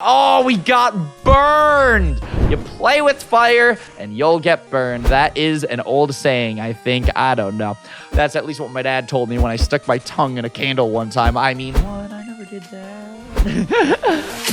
Oh, we got burned. You play with fire and you'll get burned. That is an old saying, I think. I don't know. That's at least what my dad told me when I stuck my tongue in a candle one time. I mean, what? I never did that.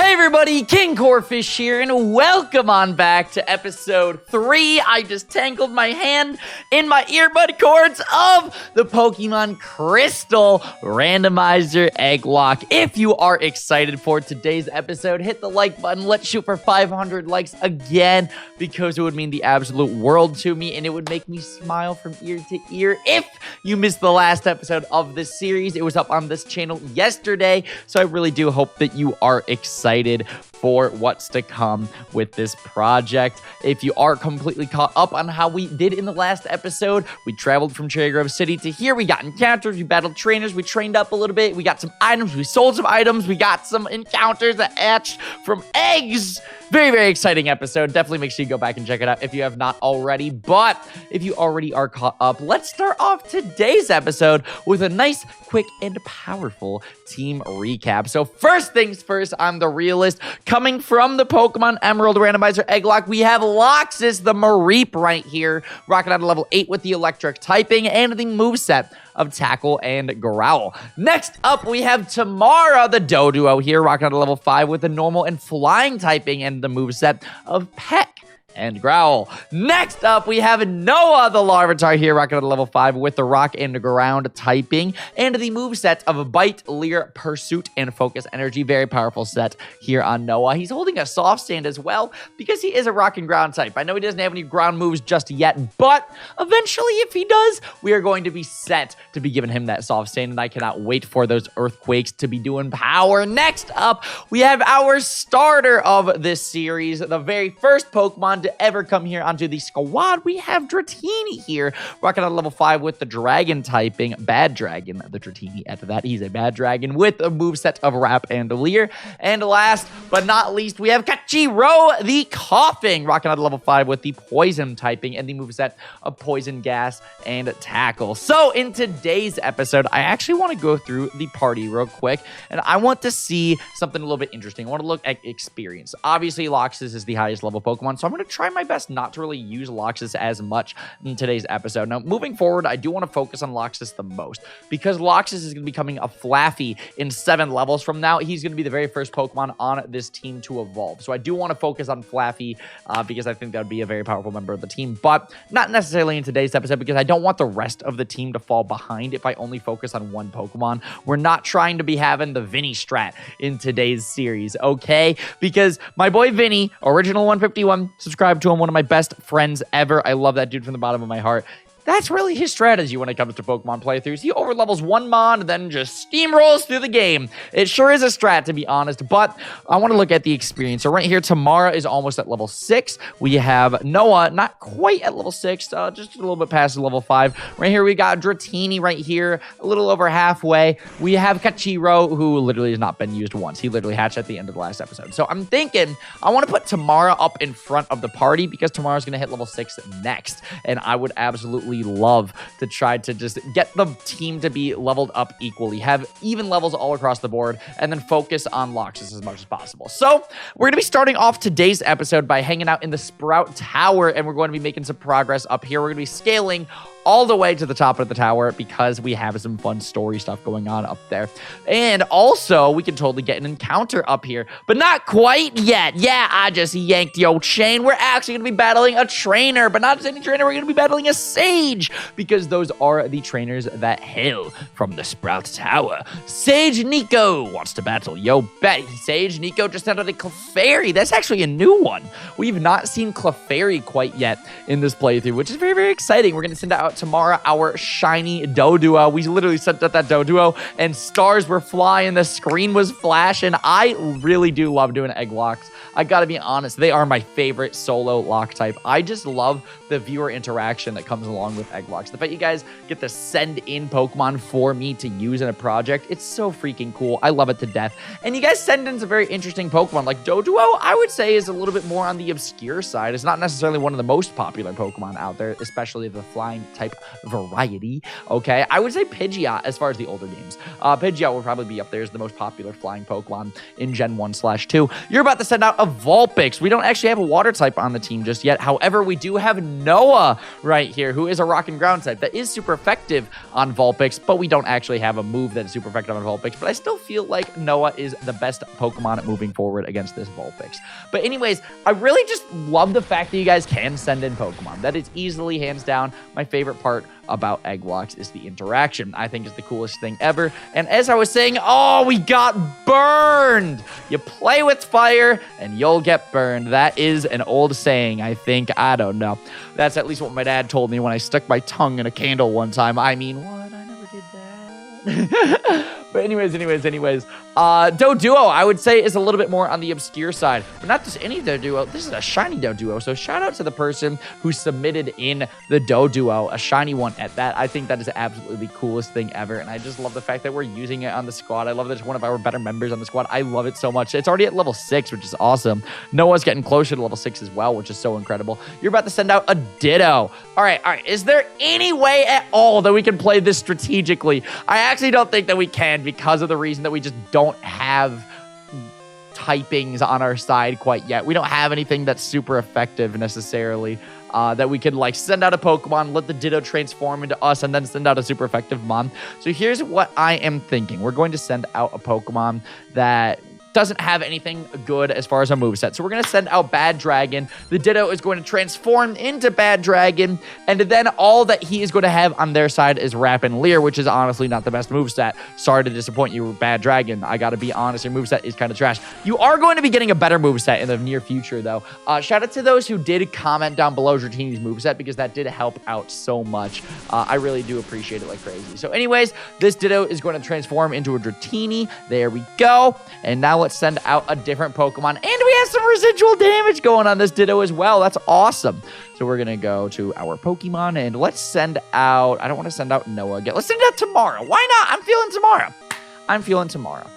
Everybody, KingCorphish here, and welcome on back to episode 3. I just tangled my hand in my earbud cords of the Pokemon Crystal Randomizer Egglocke. If you are excited for today's episode, hit the like button. Let's shoot for 500 likes again, because it would mean the absolute world to me, and it would make me smile from ear to ear. If you missed the last episode of this series, it was up on this channel yesterday, so I really do hope that you are excited for what's to come with this project. If you are completely caught up on how we did in the last episode, we traveled from Cherry Grove City to here. We got encounters, we battled trainers, we trained up a little bit, we got some items, we sold some items, we got some encounters that hatched from eggs. Very, very exciting episode. Definitely make sure you go back and check it out if you have not already. But if you already are caught up, let's start off today's episode with a nice, quick, and powerful team recap. So first things first, I'm the realist. Coming from the Pokemon Emerald Randomizer Egglocke, we have Loxus, the Mareep right here, rocking out a level 8 with the electric typing and the moveset of Tackle and Growl. Next up, we have Tamara, the Doduo here, rocking out a level 5 with the normal and flying typing and the moveset of Peck and Growl. Next up, we have Noah, the Larvitar here, rocking at a level 5 with the Rock and Ground typing and the moveset of Bite, Leer, Pursuit, and Focus Energy. Very powerful set here on Noah. He's holding a soft stand as well because he is a Rock and Ground type. I know he doesn't have any ground moves just yet, but eventually, if he does, we are going to be set to be giving him that soft stand, and I cannot wait for those Earthquakes to be doing power. Next up, we have our starter of this series, the very first Pokemon to ever come here onto the squad. We have Dratini here, rocking on level 5 with the Dragon typing. Bad Dragon, the Dratini. After that, he's a Bad Dragon with a moveset of Wrap and Leer. And last but not least, we have Kachiro, the Coughing, rocking on level 5 with the Poison typing and the moveset of Poison Gas and Tackle. So in today's episode, I actually want to go through the party real quick, and I want to see something a little bit interesting. I want to look at experience. Obviously, Loxus is the highest level Pokemon, so I'm going to try my best not to really use Loxus as much in today's episode. Now, moving forward, I do want to focus on Loxus the most because Loxus is going to be becoming a Flaffy in 7 levels from now. He's going to be the very first Pokemon on this team to evolve. So I do want to focus on Flaffy because I think that would be a very powerful member of the team, but not necessarily in today's episode because I don't want the rest of the team to fall behind if I only focus on one Pokemon. We're not trying to be having the Vinny strat in today's series, okay? Because my boy Vinny, original 151, subscribe to him, one of my best friends ever. I love that dude from the bottom of my heart. That's really his strategy when it comes to Pokemon playthroughs. He overlevels one Mon and then just steamrolls through the game. It sure is a strat, to be honest, but I want to look at the experience. So right here, Tamara is almost at level 6. We have Noah, not quite at level 6, just a little bit past level 5. Right here, we got Dratini right here, a little over halfway. We have Kachiro, who literally has not been used once. He literally hatched at the end of the last episode. So I'm thinking I want to put Tamara up in front of the party because Tamara's going to hit level 6 next, and I would absolutely love to try to just get the team to be leveled up equally, have even levels all across the board, and then focus on Loxus as much as possible. So we're going to be starting off today's episode by hanging out in the Sprout Tower, and we're going to be making some progress up here. We're going to be scaling all the way to the top of the tower because we have some fun story stuff going on up there. And also, we can totally get an encounter up here, but not quite yet. Yeah, I just yanked the old chain. We're actually going to be battling a trainer, but not just any trainer. We're going to be battling a Sage because those are the trainers that hail from the Sprout Tower. Sage Nico wants to battle. Yo, bet. Sage Nico just sent out a Clefairy. That's actually a new one. We've not seen Clefairy quite yet in this playthrough, which is very, very exciting. We're going to send out out tomorrow our shiny Doduo. We literally sent out that Doduo and stars were flying, the screen was flashing. I really do love doing Egglocks. I gotta be honest, they are my favorite solo lock type. I just love the viewer interaction that comes along with Egglocks. The fact you guys get to send in Pokemon for me to use in a project, it's so freaking cool. I love it to death. And you guys send in some very interesting Pokemon. Like Doduo, I would say is a little bit more on the obscure side. It's not necessarily one of the most popular Pokemon out there, especially the flying type variety. Okay, I would say Pidgeot as far as the older games. Pidgeot will probably be up there as the most popular flying Pokemon in Gen 1/2. You're about to send out a Vulpix. We don't actually have a water type on the team just yet. However, we do have Noah right here, who is a rock and ground type that is super effective on Vulpix, but we don't actually have a move that is super effective on Vulpix. But I still feel like Noah is the best Pokemon moving forward against this Vulpix. But anyways, I really just love the fact that you guys can send in Pokemon. That is easily, hands down, my favorite part about Egglocks is the interaction. I think it's the coolest thing ever. And as I was saying, oh, we got burned. You play with fire and you'll get burned. That is an old saying, I think. I don't know. That's at least what my dad told me when I stuck my tongue in a candle one time. I mean, what? I never did that. But anyways, Doduo, I would say, is a little bit more on the obscure side. But not just any Doduo. This is a shiny Doduo. So shout out to the person who submitted in the Doduo, a shiny one at that. I think that is absolutely the coolest thing ever. And I just love the fact that we're using it on the squad. I love that it's one of our better members on the squad. I love it so much. It's already at level 6, which is awesome. Noah's getting closer to level 6 as well, which is so incredible. You're about to send out a Ditto. All right. Is there any way at all that we can play this strategically? I actually don't think that we can, because of the reason that we just don't have typings on our side quite yet. We don't have anything that's super effective necessarily that we could like send out a Pokemon, let the Ditto transform into us, and then send out a super effective Mon. So here's what I am thinking. We're going to send out a Pokemon that doesn't have anything good as far as a moveset. So we're going to send out Bad Dragon. The Ditto is going to transform into Bad Dragon, and then all that he is going to have on their side is Wrap and Leer, which is honestly not the best moveset. Sorry to disappoint you, Bad Dragon. I got to be honest, your moveset is kind of trash. You are going to be getting a better moveset in the near future, though. Shout out to those who did comment down below Dratini's moveset, because that did help out so much. I really do appreciate it like crazy. So anyways, this Ditto is going to transform into a Dratini. There we go. And now let's send out a different Pokemon. And we have some residual damage going on this Ditto as well. That's awesome. So we're going to go to our Pokemon and let's send out... I don't want to send out Noah again. Let's send out tomorrow. Why not? I'm feeling tomorrow.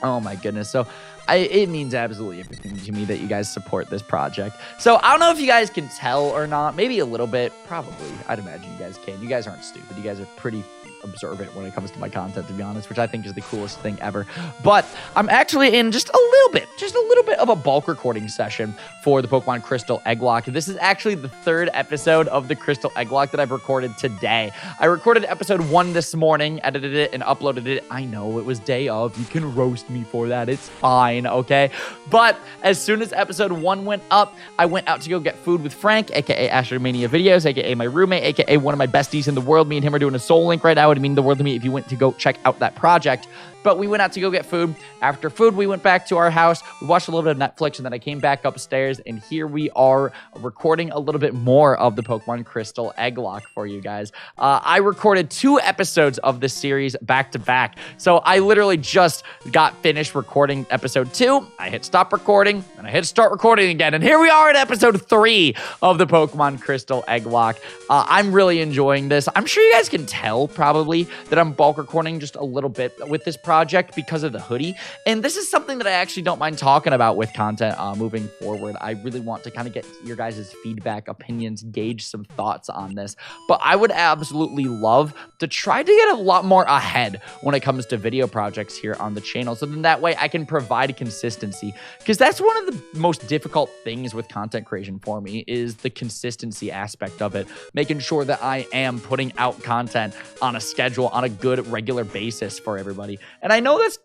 Oh my goodness. So it means absolutely everything to me that you guys support this project. So I don't know if you guys can tell or not. Maybe a little bit. Probably. I'd imagine you guys can. You guys aren't stupid. You guys are pretty observant when it comes to my content, to be honest, which I think is the coolest thing ever. But I'm actually in just a little bit of a bulk recording session for the Pokemon Crystal Egglocke. This is actually the 3rd episode of the Crystal Egglocke that I've recorded today. I recorded episode 1 this morning, edited it, and uploaded it. I know it was day of. You can roast me for that. It's fine, okay? But as soon as episode 1 went up, I went out to go get food with Frank, aka Astromania Videos, aka my roommate, aka one of my besties in the world. Me and him are doing a Soul Link right now. It would mean the world to me if you went to go check out that project. But we went out to go get food. After food, we went back to our house. We watched a little bit of Netflix, and then I came back upstairs, and here we are recording a little bit more of the Pokemon Crystal Egglocke for you guys. I recorded 2 episodes of this series back to back. So I literally just got finished recording episode 2. I hit stop recording, and I hit start recording again. And here we are at episode 3 of the Pokemon Crystal Egglocke. I'm really enjoying this. I'm sure you guys can tell probably that I'm bulk recording just a little bit with this project because of the hoodie. And this is something that I actually don't mind talking about with content moving forward. I really want to kind of get your guys' feedback, opinions, gauge some thoughts on this. But I would absolutely love to try to get a lot more ahead when it comes to video projects here on the channel. So then that way I can provide consistency, because that's one of the most difficult things with content creation for me, is the consistency aspect of it. Making sure that I am putting out content on a schedule, on a good regular basis for everybody. And I know that's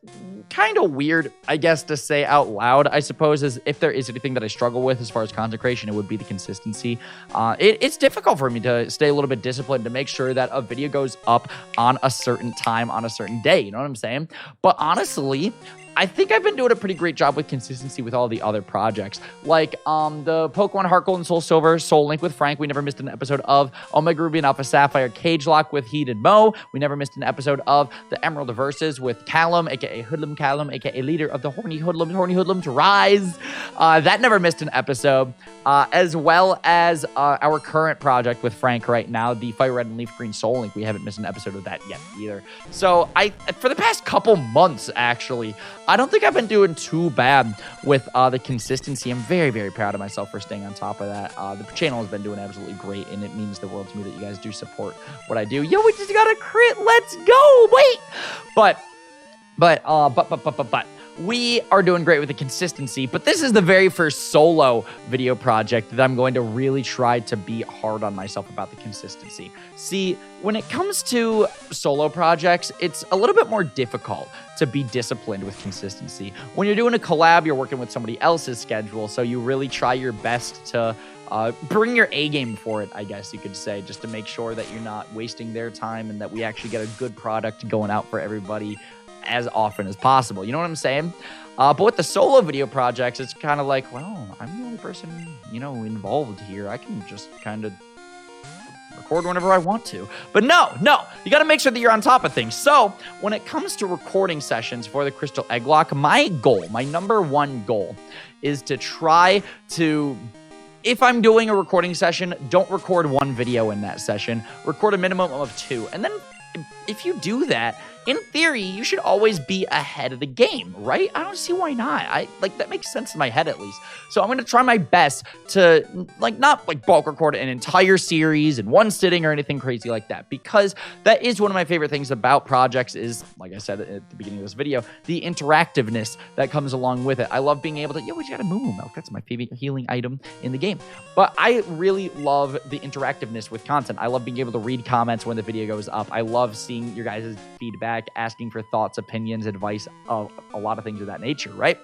kind of weird, I guess, to say out loud, I suppose, is if there is anything that I struggle with as far as content creation, it would be the consistency. It's difficult for me to stay a little bit disciplined to make sure that a video goes up on a certain time, on a certain day, you know what I'm saying? But honestly, I think I've been doing a pretty great job with consistency with all the other projects. Like the Pokemon Heart Gold and Soul Silver, Soul Link with Frank. We never missed an episode of Omega Ruby and Alpha Sapphire Cage Lock with Heated Mo. We never missed an episode of the Emerald Verses with Callum, aka Hoodlum Callum, aka leader of the Horny Hoodlums Rise. That never missed an episode. As well as our current project with Frank right now, the Fire Red and Leaf Green Soul Link. We haven't missed an episode of that yet either. So for the past couple months, actually, I don't think I've been doing too bad with the consistency. I'm very, very proud of myself for staying on top of that. The channel has been doing absolutely great, and it means the world to me that you guys do support what I do. Yo, we just got a crit. Let's go. Wait. But we are doing great with the consistency, but this is the very first solo video project that I'm going to really try to be hard on myself about the consistency. See, when it comes to solo projects, it's a little bit more difficult to be disciplined with consistency. When you're doing a collab, you're working with somebody else's schedule, so you really try your best to bring your A game for it, I guess you could say, just to make sure that you're not wasting their time and that we actually get a good product going out for everybody as often as possible. You know what I'm saying? But with the solo video projects, it's kind of like, well, I'm the only person, involved here. I can just kind of record whenever I want to. But no, you got to make sure that you're on top of things. So when it comes to recording sessions for the Crystal Egglocke, my number one goal is to try to, if I'm doing a recording session, don't record one video in that session. Record a minimum of 2. And then if you do that, in theory, you should always be ahead of the game, right? I don't see why not. That makes sense in my head at least. So I'm going to try my best to not bulk record an entire series in one sitting or anything crazy like that, because that is one of my favorite things about projects is, like I said at the beginning of this video, the interactiveness that comes along with it. I love being able to, we just got a Moo Milk. That's my favorite healing item in the game. But I really love the interactiveness with content. I love being able to read comments when the video goes up. I love seeing your guys' feedback, asking for thoughts, opinions, advice, a lot of things of that nature, right?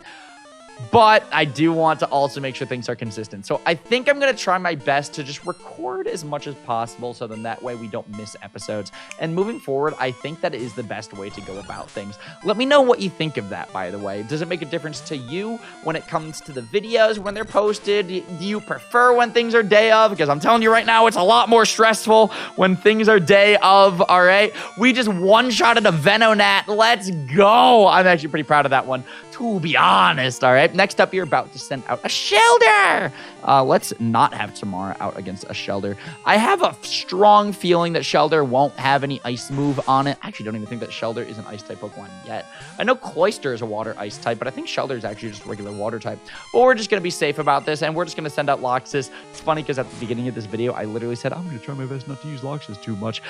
But I do want to also make sure things are consistent. So I think I'm going to try my best to just record as much as possible so then that way we don't miss episodes. And moving forward, I think that is the best way to go about things. Let me know what you think of that, by the way. Does it make a difference to you when it comes to the videos, when they're posted? Do you prefer when things are day of? Because I'm telling you right now, it's a lot more stressful when things are day of, all right? We just one-shotted a Venonat. Let's go. I'm actually pretty proud of that one, to be honest, all right? Next up, you're about to send out a Shelder. Let's not have Tamara out against a Shelder. I have a strong feeling that Shelder won't have any ice move on it. I actually don't even think that Shelder is an ice-type Pokemon yet. I know Cloyster is a water-ice type, but I think Shelder is actually just a regular water type. But we're just going to be safe about this, and we're just going to send out Loxus. It's funny because at the beginning of this video, I literally said, I'm going to try my best not to use Loxus too much.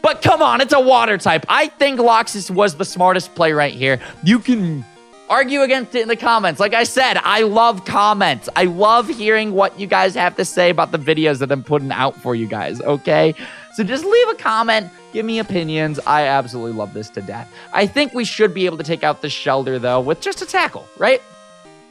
But come on, it's a water type. I think Loxus was the smartest play right here. You can argue against it in the comments. Like I said, I love comments. I love hearing what you guys have to say about the videos that I'm putting out for you guys, okay? So just leave a comment, give me opinions. I absolutely love this to death. I think we should be able to take out the Shelder, though, with just a tackle, right?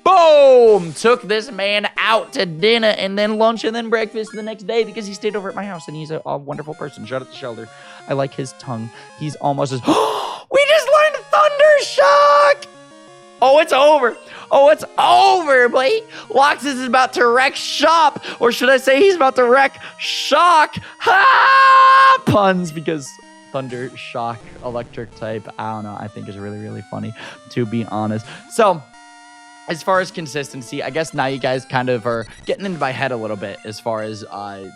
Boom! Took this man out to dinner and then lunch and then breakfast the next day because he stayed over at my house and he's a wonderful person. Shout out to Shelder. I like his tongue. He's almost as... We just learned Thunder Shock! Oh, it's over. Oh, it's over, boy. Loxus is about to wreck shop. Or should I say he's about to wreck shock? Ha! Puns, because Thunder Shock, electric type, I don't know, I think is really, really funny, to be honest. So, as far as consistency, I guess now you guys kind of are getting into my head a little bit as far as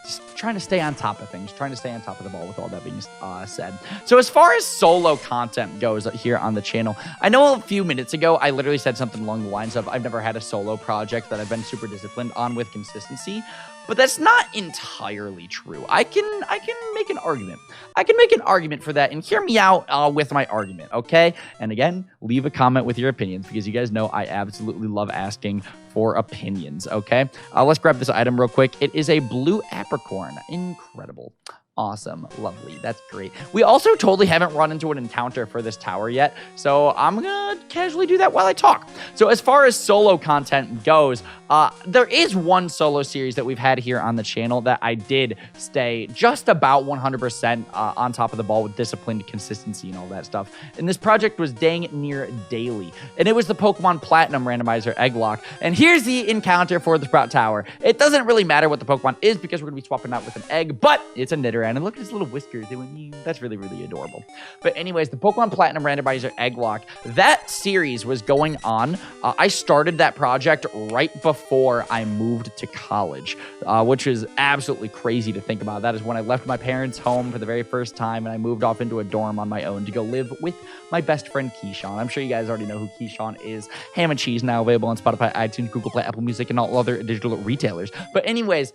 just trying to stay on top of things, trying to stay on top of the ball with all that being said. So as far as solo content goes here on the channel, I know a few minutes ago, I literally said something along the lines of, I've never had a solo project that I've been super disciplined on with consistency, but that's not entirely true. I can make an argument. I can make an argument for that, and hear me out with my argument, okay? And again, leave a comment with your opinions, because you guys know I absolutely love asking for opinions, okay? Let's grab this item real quick. It is a blue apricorn. Incredible. Awesome. Lovely. That's great. We also totally haven't run into an encounter for this tower yet, so I'm gonna casually do that while I talk. So as far as solo content goes, there is one solo series that we've had here on the channel that I did stay just about 100% on top of the ball with disciplined consistency and all that stuff. And this project was dang near daily. And it was the Pokemon Platinum Randomizer Egglocke. And here's the encounter for the Sprout Tower. It doesn't really matter what the Pokemon is because we're going to be swapping out with an egg, but it's a Nidoran. And look at his little whiskers. That's really, really adorable. But anyways, the Pokemon Platinum Randomizer Egglocke, that series was going on. I started that project right before I moved to college, which is absolutely crazy to think about. That is when I left my parents' home for the very first time, and I moved off into a dorm on my own to go live with my best friend, Keyshawn. I'm sure you guys already know who Keyshawn is. Ham and Cheese, now available on Spotify, iTunes, Google Play, Apple Music, and all other digital retailers. But anyways,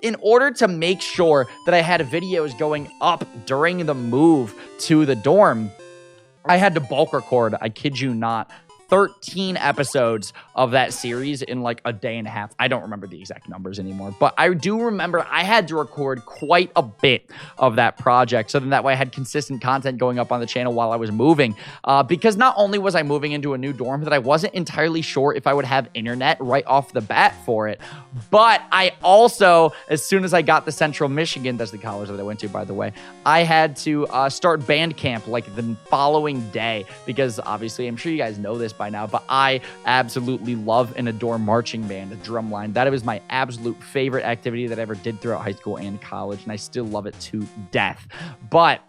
in order to make sure that I had videos going up during the move to the dorm, I had to bulk record, I kid you not, 13 episodes of that series in like a day and a half. I don't remember the exact numbers anymore, but I do remember I had to record quite a bit of that project. So then that way I had consistent content going up on the channel while I was moving. Because not only was I moving into a new dorm that I wasn't entirely sure if I would have internet right off the bat for it, but I also, as soon as I got to Central Michigan, that's the college that I went to, by the way, I had to start band camp like the following day because obviously, I'm sure you guys know this by now, but I absolutely love and adore marching band, drumline. That was my absolute favorite activity that I ever did throughout high school and college, and I still love it to death. But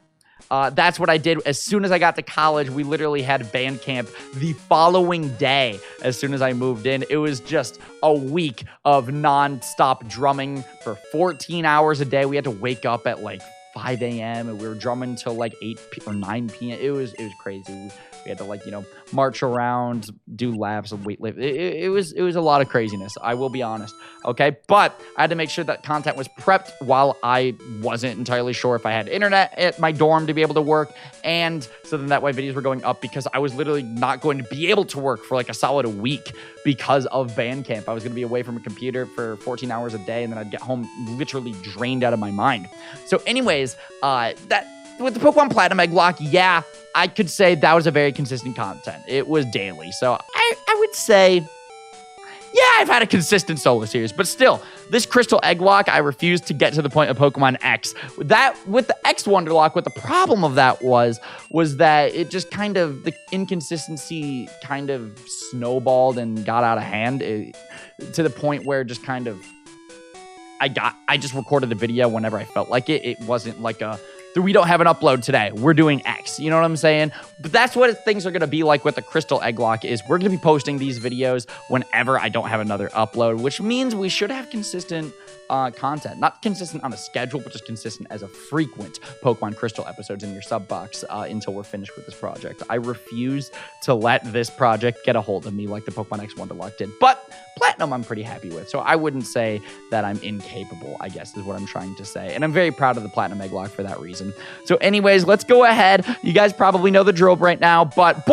that's what I did. As soon as I got to college, we literally had band camp the following day. As soon as I moved in, it was just a week of non-stop drumming for 14 hours a day. We had to wake up at like 5 a.m. and we were drumming till like 8 or 9 p.m. It was crazy. We had to like, march around, do laps, and weight lift. It was a lot of craziness. I will be honest. Okay. But I had to make sure that content was prepped while I wasn't entirely sure if I had internet at my dorm to be able to work. And so then that way videos were going up because I was literally not going to be able to work for like a solid week because of band camp. I was going to be away from a computer for 14 hours a day. And then I'd get home literally drained out of my mind. So anyways, with the Pokemon Platinum Egglocke, yeah, I could say that was a very consistent content. It was daily. So I would say, yeah, I've had a consistent solo series, but still, this Crystal Egglocke, I refuse to get to the point of Pokemon X. With the X Wonderlock, what the problem of that was that it just kind of, the inconsistency kind of snowballed and got out of hand to the point where just kind of, I just recorded the video whenever I felt like it. It wasn't like we don't have an upload today. We're doing X. You know what I'm saying? But that's what things are going to be like with the Crystal Egglocke is we're going to be posting these videos whenever I don't have another upload, which means we should have consistent content. Not consistent on a schedule, but just consistent as a frequent Pokemon Crystal episodes in your sub box until we're finished with this project. I refuse to let this project get a hold of me like the Pokemon X Wonderlock did. But Platinum I'm pretty happy with, so I wouldn't say that I'm incapable, I guess is what I'm trying to say. And I'm very proud of the Platinum Egglocke for that reason. So anyways, let's go ahead. You guys probably know the drill right now, but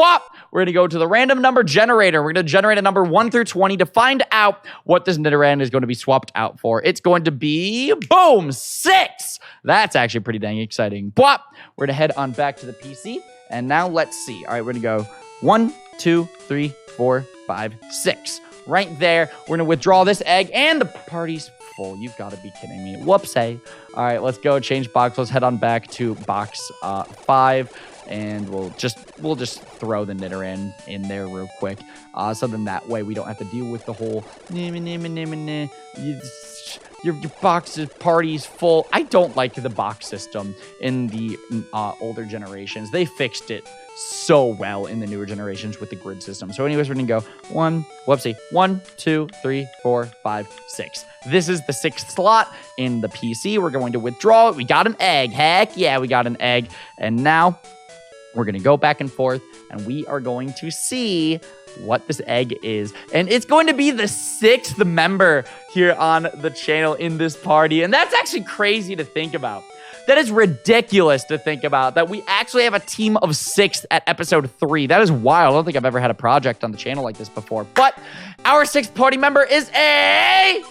we're going to go to the random number generator. We're going to generate a number 1 through 20 to find out what this Nidoran is going to be swapped out for. It's going to be, boom, 6. That's actually pretty dang exciting. We're going to head on back to the PC. And now let's see. All right, we're going to go 1, 2, 3, 4, 5, 6. Right there. We're going to withdraw this egg, and the party's full. You've got to be kidding me. Whoopsie. All right, let's go change box. Let's head on back to box 5. And we'll just throw the Nidoran in there real quick. So then that way we don't have to deal with the whole your box's party's full. I don't like the box system in the older generations. They fixed it so well in the newer generations with the grid system. So anyways, we're gonna go 1, 2, 3, 4, 5, 6. This is the 6th slot in the PC. We're going to withdraw it. We got an egg. Heck yeah, we got an egg. And now we're going to go back and forth, and we are going to see what this egg is. And it's going to be the 6th member here on the channel in this party. And that's actually crazy to think about. That is ridiculous to think about, that we actually have a team of 6 at episode 3. That is wild. I don't think I've ever had a project on the channel like this before. But our 6th party member is a...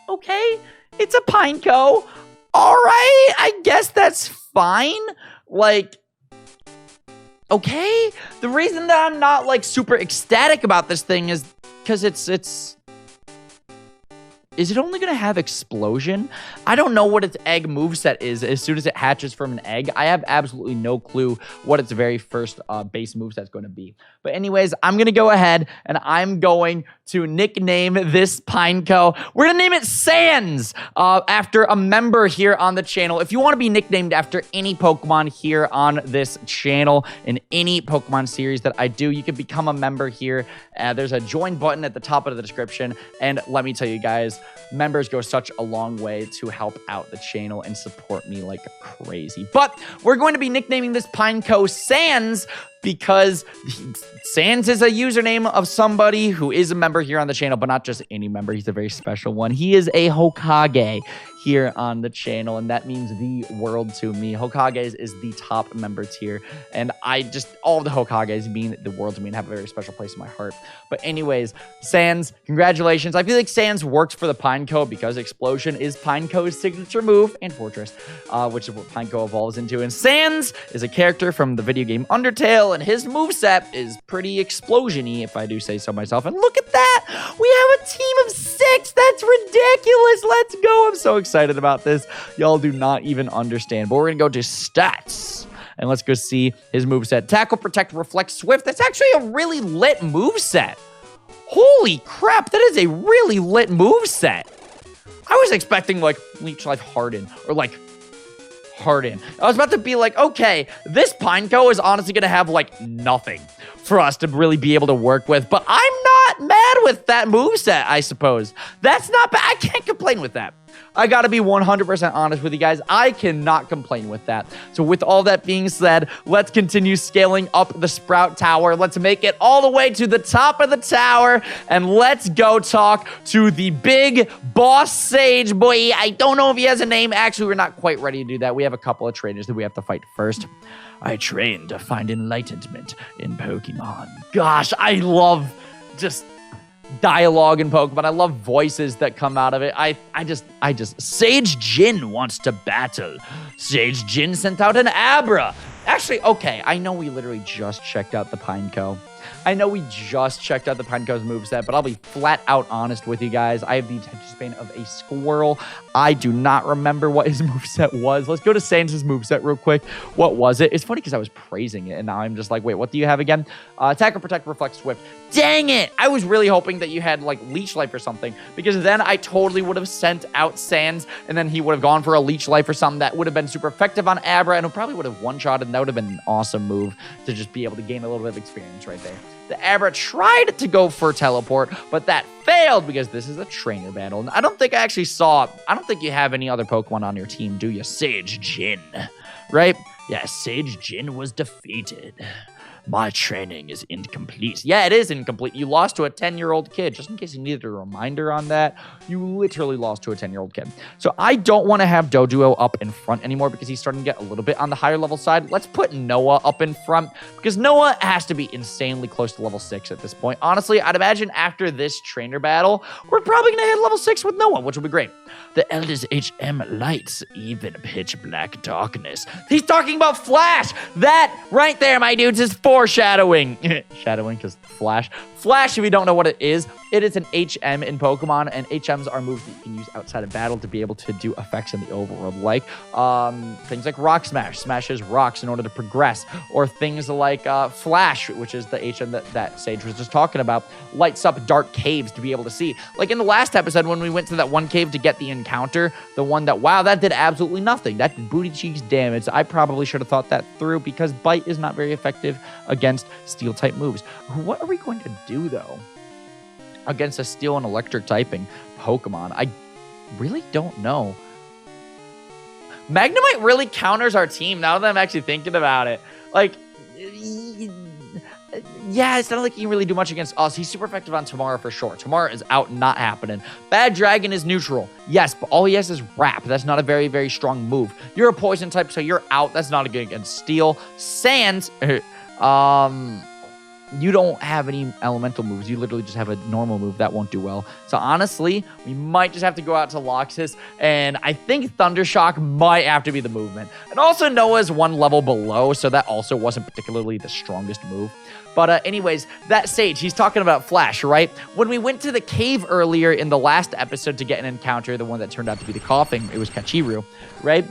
Okay, it's a Pineco. All right, I guess that's fine. Like, okay. The reason that I'm not, like, super ecstatic about this thing is because it's... Is it only going to have Explosion? I don't know what its egg moveset is as soon as it hatches from an egg. I have absolutely no clue what its very first base moveset is going to be. But anyways, I'm going to go ahead and I'm going to nickname this Pineco. We're going to name it Sans after a member here on the channel. If you want to be nicknamed after any Pokemon here on this channel in any Pokemon series that I do, you can become a member here. There's a join button at the top of the description. And let me tell you guys, members go such a long way to help out the channel and support me like crazy. But we're going to be nicknaming this Pineco Sans because Sans is a username of somebody who is a member here on the channel, but not just any member. He's a very special one. He is a Hokage here on the channel, and that means the world to me. Hokages is the top member tier, and all of the Hokages mean the world to me and have a very special place in my heart. But anyways, Sans, congratulations. I feel like Sans works for the Pineco because Explosion is Pineco's signature move and Fortress, which is what Pineco evolves into. And Sans is a character from the video game Undertale, and his moveset is pretty explosion-y, if I do say so myself. And look at that! We have a team of 6! That's ridiculous! Let's go! I'm so excited about this. Y'all do not even understand. But we're gonna go to stats. And let's go see his moveset. Tackle, Protect, Reflect, Swift. That's actually a really lit moveset. Holy crap, that is a really lit moveset. I was expecting, like, Leech Life Harden, or, like, Harden. I was about to be like, okay, this Pineco is honestly going to have, like, nothing for us to really be able to work with, but I'm not mad with that moveset, I suppose. That's not bad. I can't complain with that. I gotta be 100% honest with you guys. I cannot complain with that. So with all that being said, let's continue scaling up the Sprout Tower. Let's make it all the way to the top of the tower, and let's go talk to the big boss Sage boy. I don't know if he has a name. Actually, we're not quite ready to do that. We have a couple of trainers that we have to fight first. I train to find enlightenment in Pokemon. Gosh, I love just dialogue in Pokemon. I love voices that come out of it. I just Sage Jin wants to battle. Sage Jin sent out an Abra. Actually, okay, I know we literally just checked out the Pineco. I know we just checked out the Pineco's moveset, but I'll be flat out honest with you guys. I have the attention span of a squirrel. I do not remember what his moveset was. Let's go to Sans' moveset real quick. What was it? It's funny because I was praising it, and now I'm just like, wait, what do you have again? Attack or Protect, Reflect, Swift. Dang it! I was really hoping that you had, like, Leech Life or something, because then I totally would have sent out Sans, and then he would have gone for a Leech Life or something that would have been super effective on Abra, and it probably would have one-shotted, and that would have been an awesome move to just be able to gain a little bit of experience right there. The Abra tried to go for Teleport, but that failed because this is a trainer battle. And I don't think you have any other Pokemon on your team, do you? Sage Jin, right? Yeah, Sage Jin was defeated. My training is incomplete. Yeah, it is incomplete. You lost to a 10-year-old kid. Just in case you needed a reminder on that, you literally lost to a 10-year-old kid. So I don't want to have Doduo up in front anymore because he's starting to get a little bit on the higher level side. Let's put Noah up in front because Noah has to be insanely close to level 6 at this point. Honestly, I'd imagine after this trainer battle, we're probably going to hit level 6 with Noah, which will be great. The eldest HM lights, even pitch black darkness. He's talking about Flash. That right there, my dudes, is foreshadowing. Shadowing, because Flash. Flash, if you don't know what it is an HM in Pokemon, and HMs are moves that you can use outside of battle to be able to do effects in the overworld, like things like Rock Smash, smashes rocks in order to progress, or things like Flash, which is the HM that Sage was just talking about, lights up dark caves to be able to see. Like in the last episode when we went to that one cave to get the encounter, the one that, wow, that did absolutely nothing. That did booty cheeks damage. I probably should have thought that through because Bite is not very effective against Steel-type moves. What are we going to do, though, against a Steel and Electric typing Pokemon? I really don't know. Magnemite really counters our team now that I'm actually thinking about it. Like, yeah, it's not like he can really do much against us. He's super effective on Tamara for sure. Tamara is out, not happening. Bad Dragon is neutral. Yes, but all he has is Wrap. That's not a very, very strong move. You're a poison type, so you're out. That's not a good against Steel. Sands, you don't have any elemental moves. You literally just have a normal move. That won't do well. So honestly, we might just have to go out to Loxus, and I think Thundershock might have to be the movement. And also Noah's one level below, so that also wasn't particularly the strongest move. But anyways, that Sage, he's talking about Flash, right? When we went to the cave earlier in the last episode to get an encounter, the one that turned out to be the coughing, it was Kachiru, right?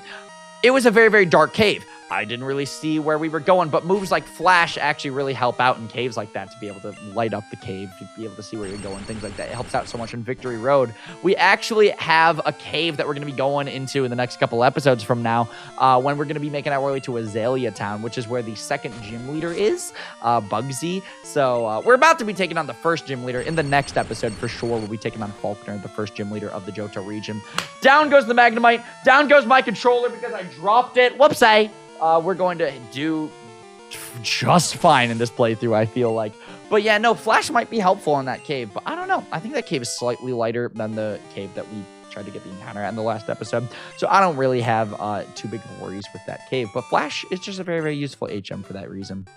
It was a very, very dark cave. I didn't really see where we were going, but moves like Flash actually really help out in caves like that to be able to light up the cave, to be able to see where you're going, things like that. It helps out so much in Victory Road. We actually have a cave that we're going to be going into in the next couple episodes from now when we're going to be making our way to Azalea Town, which is where the second gym leader is, Bugsy. So we're about to be taking on the first gym leader in the next episode for sure. We'll be taking on Faulkner, the first gym leader of the Johto region. Down goes the Magnemite. Down goes my controller because I dropped it. Whoopsie. We're going to do just fine in this playthrough, I feel like. But yeah, no, Flash might be helpful in that cave, but I don't know. I think that cave is slightly lighter than the cave that we tried to get the encounter at in the last episode. So I don't really have too big of worries with that cave. But Flash is just a very, very useful HM for that reason.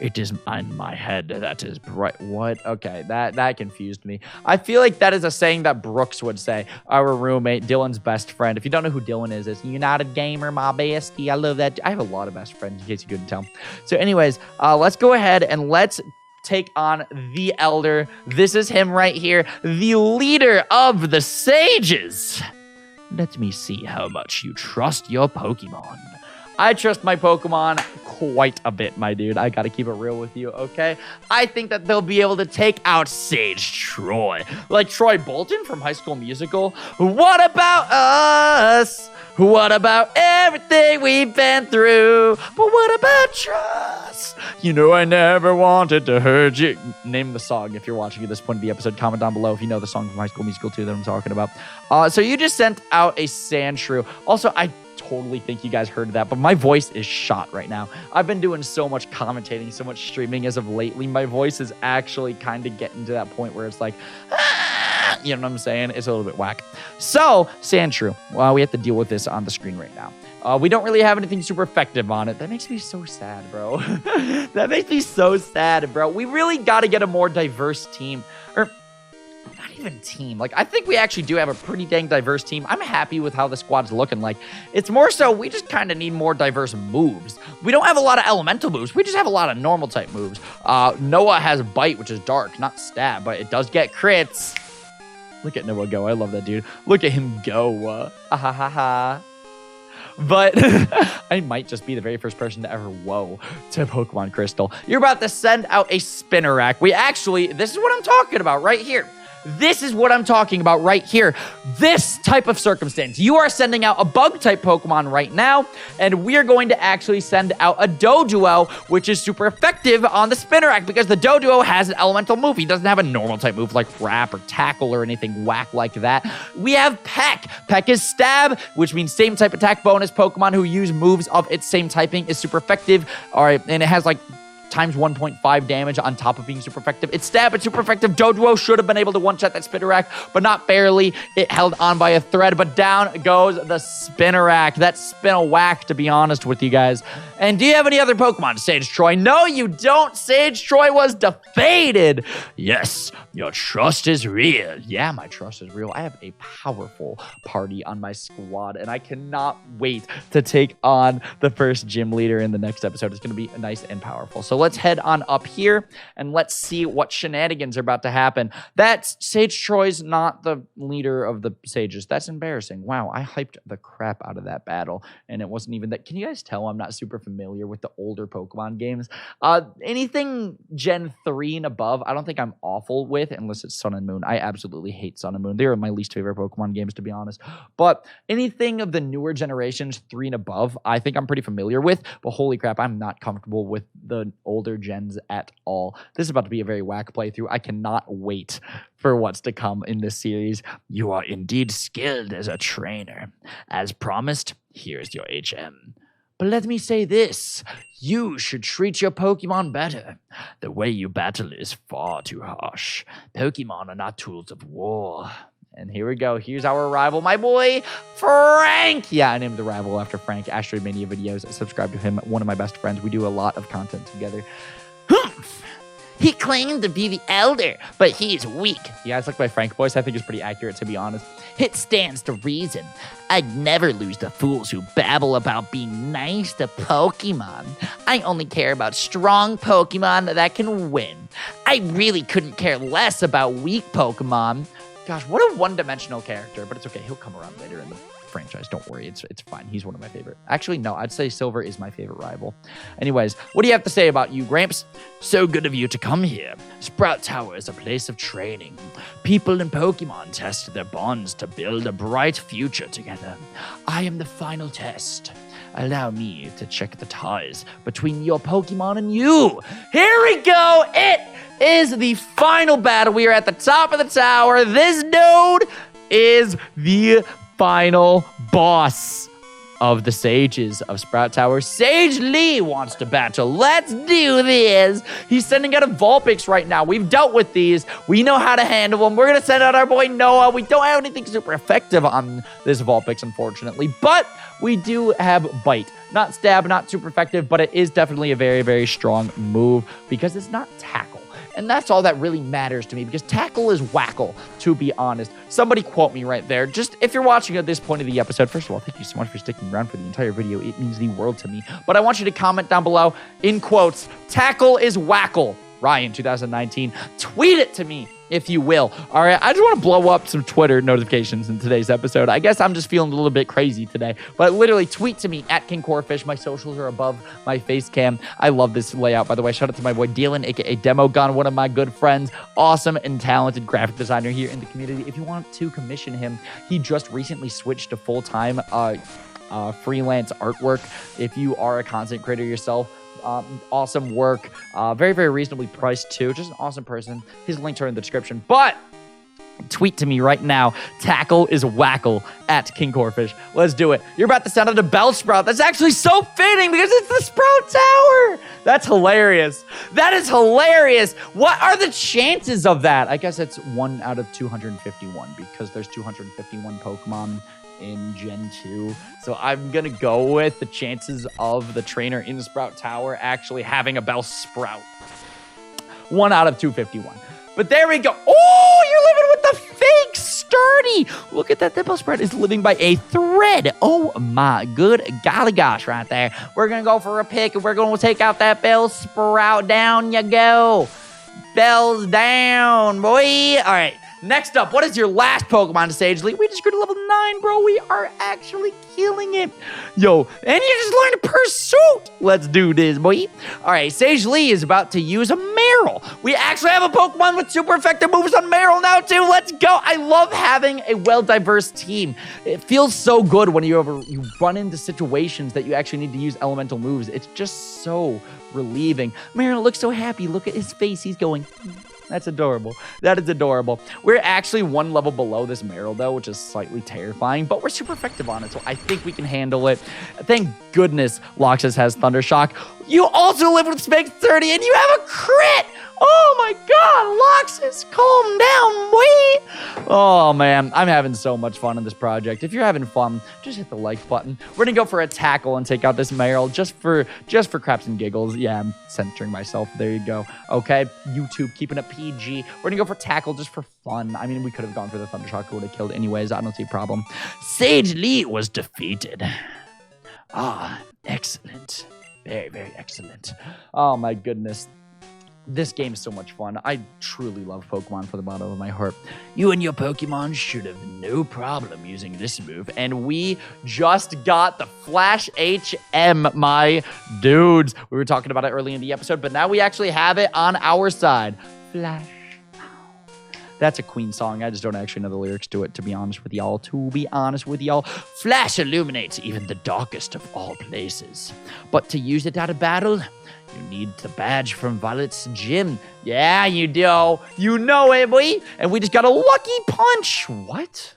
It is in my head. That is bright. What? Okay, that confused me. I feel like that is a saying that Brooks would say. Our roommate, Dylan's best friend. If you don't know who Dylan is United Gamer, my bestie. I love that. I have a lot of best friends, in case you couldn't tell. So anyways, let's go ahead and let's take on the Elder. This is him right here, the leader of the Sages. Let me see how much you trust your Pokemon. I trust my Pokemon quite a bit, my dude. I gotta keep it real with you, okay? I think that they'll be able to take out Sage Troy. Like Troy Bolton from High School Musical. What about us? What about everything we've been through? But what about trust? You know I never wanted to hurt you. Name the song if you're watching at this point of the episode. Comment down below if you know the song from High School Musical 2 that I'm talking about. So you just sent out a Sandshrew. Also, I totally think you guys heard that, but my voice is shot right now. I've been doing so much commentating, so much streaming as of lately. My voice is actually kind of getting to that point where it's like, you know what I'm saying? It's a little bit whack. So, Sandshrew, we have to deal with this on the screen right now. We don't really have anything super effective on it. That makes me so sad, bro. That makes me so sad, bro. We really got to get a more diverse team. Or not even team. Like, I think we actually do have a pretty dang diverse team. I'm happy with how the squad's looking. Like, it's more so we just kind of need more diverse moves. We don't have a lot of elemental moves. We just have a lot of normal type moves. Noah has Bite, which is dark, not stab, but it does get crits. Look at Noah go. I love that dude. Look at him go. But I might just be the very first person to ever whoa to Pokemon Crystal. You're about to send out a Spinnerack. This is what I'm talking about right here. This is what I'm talking about right here. This type of circumstance. You are sending out a bug-type Pokemon right now, and we're going to actually send out a Doduo, which is super effective on the Spinnerack because the Doduo has an elemental move. He doesn't have a normal-type move like Wrap or Tackle or anything whack like that. We have Peck. Peck is Stab, which means same type attack bonus. Pokemon who use moves of its same typing is super effective. All right, and it has like times 1.5 damage on top of being super effective. It's Stab, it's super effective. Doduo should have been able to one-shot that Spinnerack, but not barely. It held on by a thread, but down goes the Spinnerack. That Spin-a-whack, to be honest with you guys. And do you have any other Pokemon, Sage Troy? No, you don't. Sage Troy was defeated. Yes, your trust is real. Yeah, my trust is real. I have a powerful party on my squad, and I cannot wait to take on the first gym leader in the next episode. It's going to be nice and powerful. So let's head on up here, and let's see what shenanigans are about to happen. That's Sage Troy's not the leader of the Sages. That's embarrassing. Wow, I hyped the crap out of that battle, and it wasn't even that. Can you guys tell I'm not super familiar with the older Pokemon games? Anything Gen 3 and above, I don't think I'm awful with, unless it's Sun and Moon. I absolutely hate Sun and Moon. They are my least favorite Pokemon games, to be honest. But anything of the newer generations, 3 and above, I think I'm pretty familiar with. But holy crap, I'm not comfortable with the older gens at all. This is about to be a very whack playthrough. I cannot wait for what's to come in this series. You are indeed skilled as a trainer. As promised, here's your HM. But let me say this, you should treat your Pokemon better. The way you battle is far too harsh. Pokemon are not tools of war. And here we go. Here's our rival, my boy, Frank. Yeah, I named the rival after Frank. Asteroid Mania videos. Subscribe to him. One of my best friends. We do a lot of content together. Humph! He claimed to be the elder, but he's weak. Yeah, it's like my Frank voice. I think it's pretty accurate, to be honest. It stands to reason. I'd never lose to fools who babble about being nice to Pokemon. I only care about strong Pokemon that can win. I really couldn't care less about weak Pokemon. Gosh, what a one-dimensional character, but it's okay. He'll come around later in the franchise. Don't worry. It's fine. He's one of my favorite. Actually, no, I'd say Silver is my favorite rival. Anyways, what do you have to say about you, Gramps? So good of you to come here. Sprout Tower is a place of training. People and Pokemon test their bonds to build a bright future together. I am the final test. Allow me to check the ties between your Pokemon and you. Here we go. It is the final battle. We are at the top of the tower. This dude is the final boss of the Sages of Sprout Tower. Sage Lee wants to battle. Let's do this. He's sending out a Vulpix right now. We've dealt with these. We know how to handle them. We're going to send out our boy Noah. We don't have anything super effective on this Vulpix, unfortunately, but we do have Bite. Not Stab, not super effective, but it is definitely a very, very strong move because it's not Tackle. And that's all that really matters to me because Tackle is whackle, to be honest. Somebody quote me right there. Just if you're watching at this point of the episode, first of all, thank you so much for sticking around for the entire video. It means the world to me. But I want you to comment down below, in quotes, Tackle is whackle. Ryan, 2019. Tweet it to me, if you will. All right, I just want to blow up some Twitter notifications in today's episode. I guess I'm just feeling a little bit crazy today. But literally, tweet to me, at KingCorphish. My socials are above my face cam. I love this layout, by the way. Shout out to my boy Dylan, a.k.a. Demogon, one of my good friends. Awesome and talented graphic designer here in the community. If you want to commission him, he just recently switched to full-time freelance artwork. If you are a content creator yourself, awesome work, very, very reasonably priced too. Just an awesome person. His links are in the description. But tweet to me right now. Tackle is whackle at KingCorphish. Let's do it. You're about to send out a Bellsprout. That's actually so fitting because it's the Sprout Tower. That's hilarious. That is hilarious. What are the chances of that? I guess it's 1 out of 251 because there's 251 Pokemon in Gen 2. So I'm going to go with the chances of the trainer in Sprout Tower actually having a Bellsprout. 1 out of 251. But there we go. Oh, you're living with the fake sturdy. Look at that. That Bellsprout is living by a thread. Oh my good golly gosh right there. We're going to go for a pick and we're going to take out that Bellsprout. Down you go. Bells down, boy. All right. Next up, what is your last Pokemon to Sage Lee? We just grew to level 9, bro. We are actually killing it. Yo, and you just learned Pursuit. Let's do this, boy. All right, Sage Lee is about to use a Marill. We actually have a Pokemon with super effective moves on Marill now, too. Let's go. I love having a well-diverse team. It feels so good when you run into situations that you actually need to use elemental moves. It's just so relieving. Marill looks so happy. Look at his face. He's going... That's adorable. That is adorable. We're actually 1 level below this Marill, though, which is slightly terrifying, but we're super effective on it, so I think we can handle it. Thank goodness Loxus has Thunder Shock. You also live with Spike 30, and you have a crit! Oh my god, Loxus, calm down, boy! Oh man, I'm having so much fun in this project. If you're having fun, just hit the like button. We're gonna go for a tackle and take out this Marill just for craps and giggles. Yeah, I'm centering myself. There you go. Okay, YouTube, keeping it PG. We're gonna go for tackle just for fun. I mean, we could have gone for the Thunder Shock, it would have killed anyways. I don't see a problem. Sage Lee was defeated. Ah, excellent. Very, very excellent. Oh my goodness. This game is so much fun. I truly love Pokemon from the bottom of my heart. You and your Pokemon should have no problem using this move. And we just got the Flash HM, my dudes. We were talking about it early in the episode, but now we actually have it on our side. Flash. That's a Queen song. I just don't actually know the lyrics to it, to be honest with y'all. Flash illuminates even the darkest of all places. But to use it out of battle, you need the badge from Violet's gym. Yeah, you do. You know it, boy. And we just got a lucky punch. What?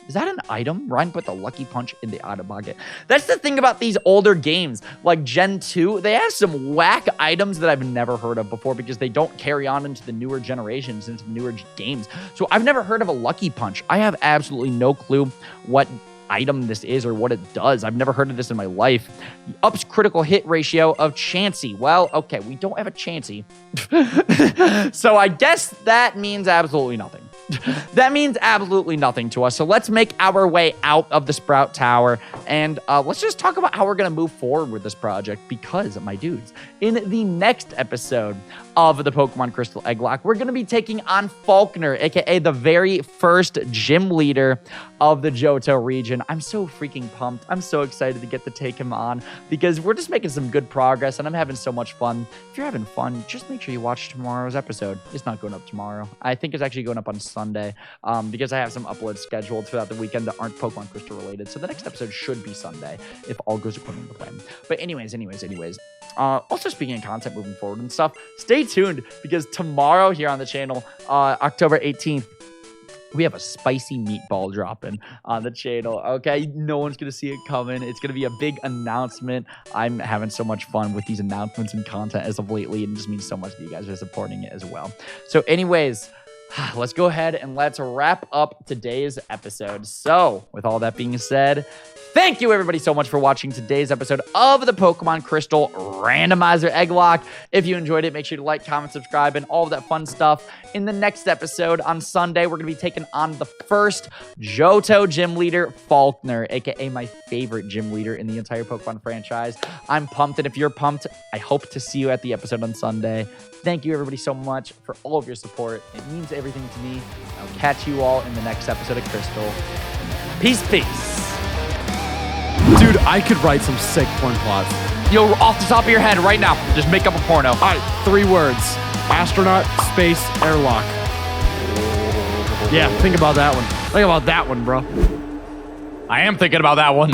Is that an item? Ryan put the lucky punch in the item pocket. That's the thing about these older games, like Gen 2. They have some whack items that I've never heard of before because they don't carry on into the newer generations, into the newer games. So I've never heard of a lucky punch. I have absolutely no clue what item this is or what it does. I've never heard of this in my life. Ups critical hit ratio of Chansey. Well, okay, we don't have a Chansey. So I guess that means absolutely nothing. That means absolutely nothing to us. So let's make our way out of the Sprout Tower and let's just talk about how we're going to move forward with this project because, my dudes, in the next episode of the Pokemon Crystal Egglocke, we're going to be taking on Falkner, aka the very first gym leader of the Johto region. I'm so freaking pumped. I'm so excited to get to take him on because we're just making some good progress and I'm having so much fun. If you're having fun, just make sure you watch tomorrow's episode. It's not going up tomorrow. I think it's actually going up on Sunday because I have some uploads scheduled throughout the weekend that aren't Pokemon Crystal related. So the next episode should be Sunday if all goes according to plan. But anyways. Also speaking of content moving forward and stuff, stay tuned because tomorrow here on the channel, October 18th, we have a spicy meatball dropping on the channel, okay? No one's going to see it coming. It's going to be a big announcement. I'm having so much fun with these announcements and content as of lately, and it just means so much that you guys are supporting it as well. So anyways, let's go ahead and let's wrap up today's episode. So with all that being said, thank you everybody so much for watching today's episode of the Pokemon Crystal Randomizer Egglocke. If you enjoyed it, make sure to like, comment, subscribe, and all of that fun stuff. In the next episode on Sunday, we're going to be taking on the first Johto gym leader, Falkner, aka my favorite gym leader in the entire Pokemon franchise. I'm pumped, and if you're pumped, I hope to see you at the episode on Sunday. Thank you everybody so much for all of your support. It means everything to me. I'll catch you all in the next episode of Crystal. Peace. Dude, I could write some sick porn plots. Yo, off the top of your head right now, just make up a porno. All right, 3 words. Astronaut, space, airlock. Yeah, think about that one. Think about that one, bro. I am thinking about that one.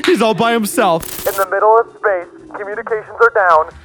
He's all by himself. In the middle of space, communications are down.